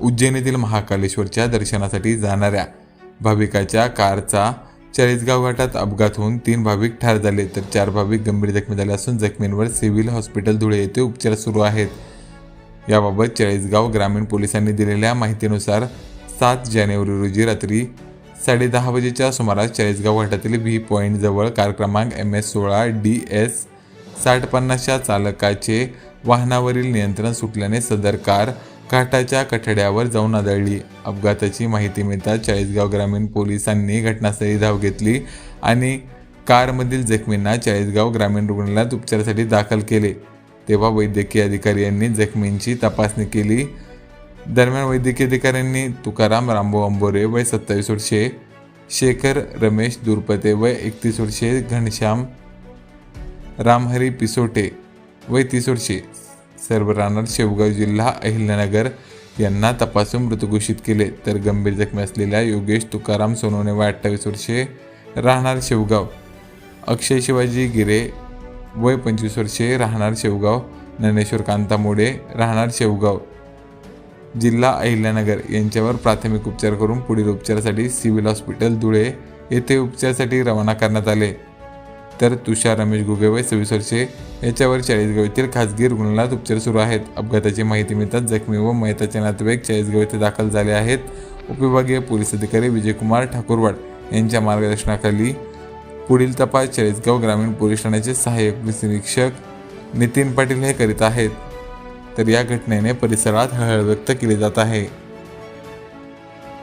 उज्जैनीतील महाकालेश्वरच्या दर्शनासाठी जाणाऱ्या भाविकाच्या कारचा चाळीसगाव घाटात अपघात होऊन 3 भाविक ठार झाले तर 4 भाविक गंभीर जखमी झाले असून जखमींवर सिव्हिल हॉस्पिटल धुळे येथे उपचार सुरू आहेत. याबाबत चाळीसगाव ग्रामीण पोलिसांनी दिलेल्या माहितीनुसार 7 जानेवारी रोजी रात्री 10:30 वाजेच्या सुमारास चाळीसगाव घाटातील व्ही पॉईंट जवळ कार क्रमांक MS16 DS 6050च्या चालकाचे वाहनावरील नियंत्रण सुटल्याने सदर कार घाटाच्या कठड्यावर जाऊन आदळली. अपघाताची माहिती मिळताच चाळीसगाव ग्रामीण पोलिसांनी घटनास्थळी धाव घेतली आणि कारमधील जखमींना चाळीसगाव ग्रामीण रुग्णालयात उपचारासाठी दाखल केले. तेव्हा वैद्यकीय अधिकारी यांनी जखमींची तपासणी केली. दरम्यान वैद्यकीय अधिकाऱ्यांनी तुकाराम रामभाऊ अंबोरे वय 27 वर्षे, शेखर रमेश दुर्पते वय 31 वर्षे, घनश्याम रामहरी पिसोटे वय 30 वर्षे, सर्व राहणार शेवगाव, जिल्हा अहिल्यानगर यांना तपासून मृत घोषित केले. तर गंभीर जखमी असलेल्या योगेश तुकाराम सोनवणे वय 28 वर्षे, राहणार शेवगाव, अक्षय शिवाजी गिरे वय 25 वर्षे, राहणार शेवगाव, ज्ञानेश्वर कांता मोडे राहणार शेवगाव, जिल्हा अहिल्यानगर यांच्यावर प्राथमिक उपचार करून पुढील उपचारासाठी सिव्हिल हॉस्पिटल धुळे येथे उपचारासाठी रवाना करण्यात आले. तर तुषार रमेश घुगे वय 26 वर्षे याच्यावर चाळीसगाव येथील खासगी रुग्णालयात उपचार सुरू आहेत. अपघाताची माहिती मिळताच जखमी व मयताचे नातेवाईक चाळीसगाव येथे दाखल झाले आहेत. उपविभागीय पोलीस अधिकारी विजयकुमार ठाकूरवाड यांच्या मार्गदर्शनाखाली पुढील तपास चाळीसगाव ग्रामीण पोलीस ठाण्याचे सहाय्यक पोलीस निरीक्षक नितीन पाटील हे करीत आहेत. तर या घटनेने परिसरात हळहळ व्यक्त केली जात आहे.